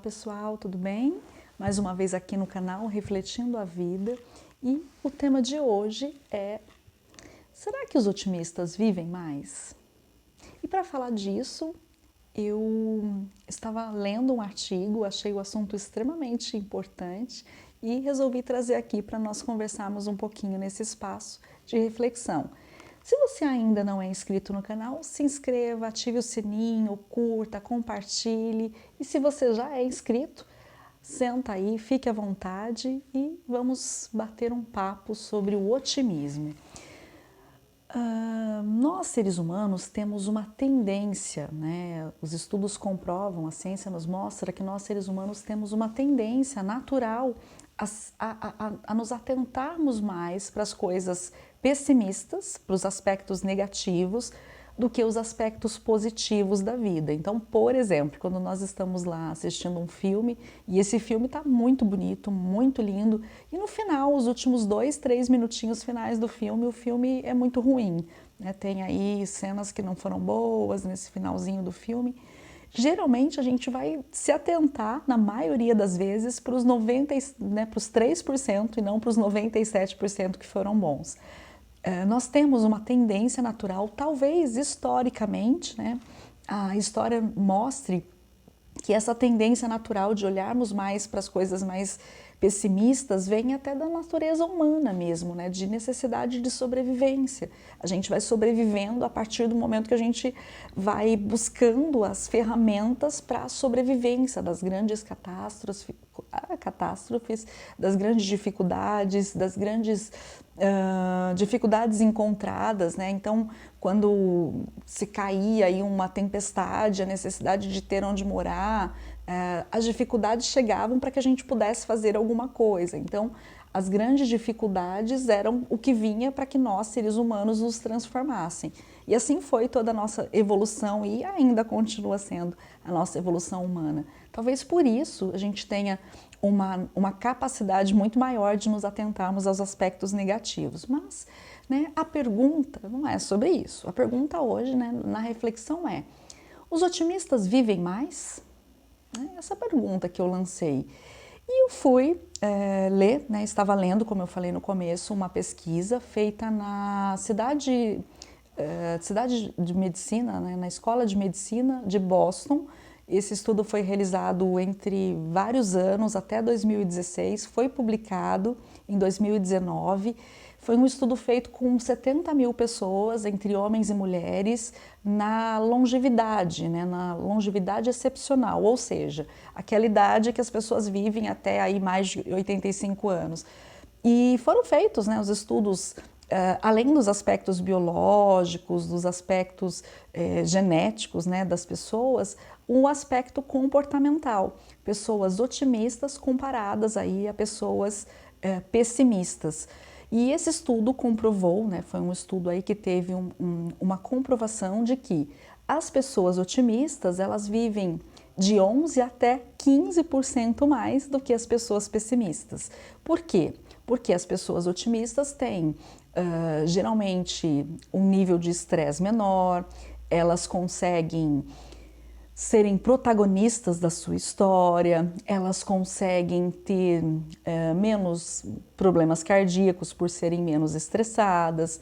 pessoal, tudo bem? Mais uma vez aqui no canal Refletindo a Vida, e o tema de hoje é: será que os otimistas vivem mais? E para falar disso, eu estava lendo um artigo, achei o assunto extremamente importante e resolvi trazer aqui para nós conversarmos um pouquinho nesse espaço de reflexão. Se você ainda não é inscrito no canal, se inscreva, ative o sininho, curta, compartilhe. E se você já é inscrito, senta aí, fique à vontade e vamos bater um papo sobre o otimismo. Nós, seres humanos, temos uma tendência, né? Os estudos comprovam, a ciência nos mostra que nós, seres humanos, temos uma tendência natural a nos atentarmos mais para as coisas pessimistas, para os aspectos negativos, do que os aspectos positivos da vida. Então, por exemplo, quando nós estamos lá assistindo um filme e esse filme está muito bonito, muito lindo, e no final, os últimos 2, 3 minutinhos finais do filme, o filme é muito ruim, né? Tem aí cenas que não foram boas nesse finalzinho do filme. Geralmente a gente vai se atentar, na maioria das vezes, para os 3% e não para os 97% que foram bons. Nós temos uma tendência natural, talvez historicamente, né? A história mostre que essa tendência natural de olharmos mais para as coisas mais pessimistas vem até da natureza humana mesmo, né? De necessidade de sobrevivência. A gente vai sobrevivendo a partir do momento que a gente vai buscando as ferramentas para a sobrevivência das grandes catástrofes, das grandes dificuldades, das grandes dificuldades encontradas, né? Então, quando se caía aí uma tempestade, a necessidade de ter onde morar, as dificuldades chegavam para que a gente pudesse fazer alguma coisa. Então, as grandes dificuldades eram o que vinha para que nós, seres humanos, nos transformassem. E assim foi toda a nossa evolução e ainda continua sendo a nossa evolução humana. Talvez por isso a gente tenha uma capacidade muito maior de nos atentarmos aos aspectos negativos. Mas, né, a pergunta não é sobre isso. A pergunta hoje, né, na reflexão é: os otimistas vivem mais? Essa pergunta que eu lancei. E eu fui ler, né, estava lendo, como eu falei no começo, uma pesquisa feita na cidade de medicina, né, na Escola de Medicina de Boston. Esse estudo foi realizado entre vários anos, até 2016, foi publicado em 2019. Foi um estudo feito com 70 mil pessoas, entre homens e mulheres, na longevidade, né? Na longevidade excepcional, ou seja, aquela idade que as pessoas vivem até aí mais de 85 anos. E foram feitos, né, os estudos, além dos aspectos biológicos, dos aspectos genéticos, né, das pessoas, um aspecto comportamental. Pessoas otimistas comparadas aí a pessoas pessimistas. E esse estudo comprovou, né, foi um estudo aí que teve uma comprovação de que as pessoas otimistas, elas vivem de 11 até 15% mais do que as pessoas pessimistas. Por quê? Porque as pessoas otimistas têm geralmente um nível de estresse menor, elas conseguem serem protagonistas da sua história, elas conseguem ter menos problemas cardíacos por serem menos estressadas,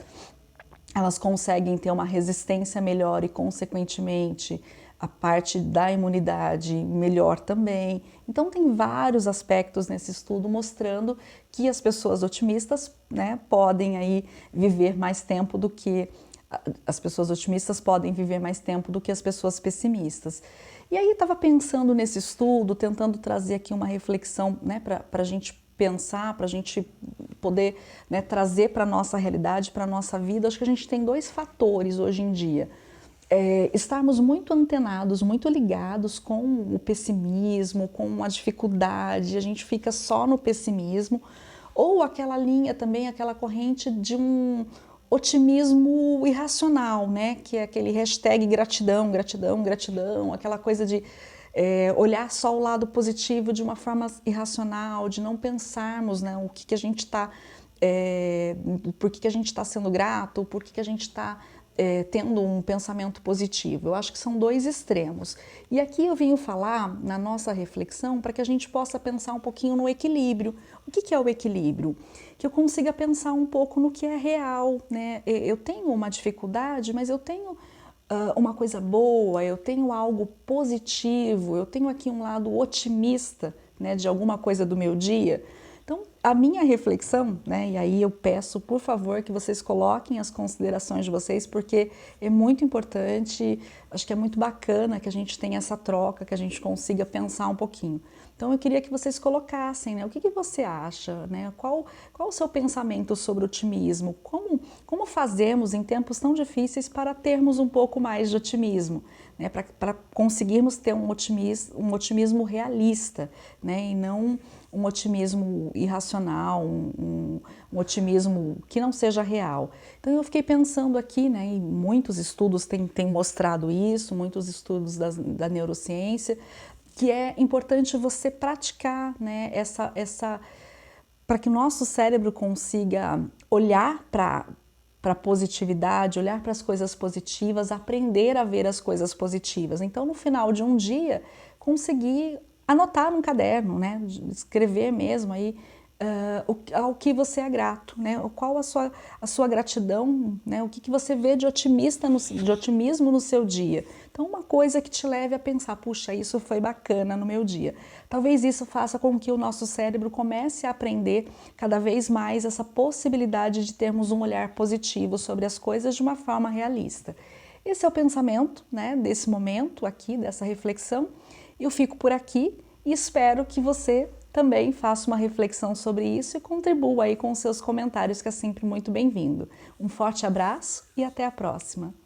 elas conseguem ter uma resistência melhor e, consequentemente, a parte da imunidade melhor também. Então, tem vários aspectos nesse estudo mostrando que as pessoas otimistas, né, podem aí viver mais tempo do que as pessoas otimistas podem viver mais tempo do que as pessoas pessimistas. E aí estava pensando nesse estudo, tentando trazer aqui uma reflexão, né, para a gente pensar, para a gente poder, né, trazer para a nossa realidade, para a nossa vida. Acho que a gente tem dois fatores hoje em dia. Estarmos muito antenados, muito ligados com o pessimismo, com a dificuldade, a gente fica só no pessimismo, ou aquela linha também, aquela corrente de um otimismo irracional, né? Que é aquele hashtag gratidão, gratidão, gratidão, aquela coisa de olhar só o lado positivo de uma forma irracional, de não pensarmos, né, o que a gente está, por que a gente está sendo grato, por que a gente está tendo um pensamento positivo. Eu acho que são dois extremos. E aqui eu venho falar na nossa reflexão para que a gente possa pensar um pouquinho no equilíbrio. O que é o equilíbrio? Que eu consiga pensar um pouco no que é real, né? Eu tenho uma dificuldade, mas eu tenho uma coisa boa, eu tenho algo positivo, eu tenho aqui um lado otimista, né, de alguma coisa do meu dia. Então, a minha reflexão, né, e aí eu peço, por favor, que vocês coloquem as considerações de vocês, porque é muito importante, acho que é muito bacana que a gente tenha essa troca, que a gente consiga pensar um pouquinho. Então, eu queria que vocês colocassem, né, o que você acha, né, qual o seu pensamento sobre otimismo, como fazemos em tempos tão difíceis para termos um pouco mais de otimismo, né, para conseguirmos ter um otimismo realista, né, e não um otimismo irracional, um otimismo que não seja real. Então eu fiquei pensando aqui, né, e muitos estudos têm mostrado isso, muitos estudos da neurociência, que é importante você praticar, né, para que o nosso cérebro consiga olhar para a positividade, olhar para as coisas positivas, aprender a ver as coisas positivas. Então, no final de um dia, conseguir anotar num caderno, né? Escrever mesmo aí ao que você é grato, né? Qual a sua gratidão, né? O que você vê de otimismo no seu dia. Então, uma coisa que te leve a pensar, puxa, isso foi bacana no meu dia. Talvez isso faça com que o nosso cérebro comece a aprender cada vez mais essa possibilidade de termos um olhar positivo sobre as coisas de uma forma realista. Esse é o pensamento, né, desse momento aqui, dessa reflexão. Eu fico por aqui e espero que você também faça uma reflexão sobre isso e contribua aí com seus comentários, que é sempre muito bem-vindo. Um forte abraço e até a próxima!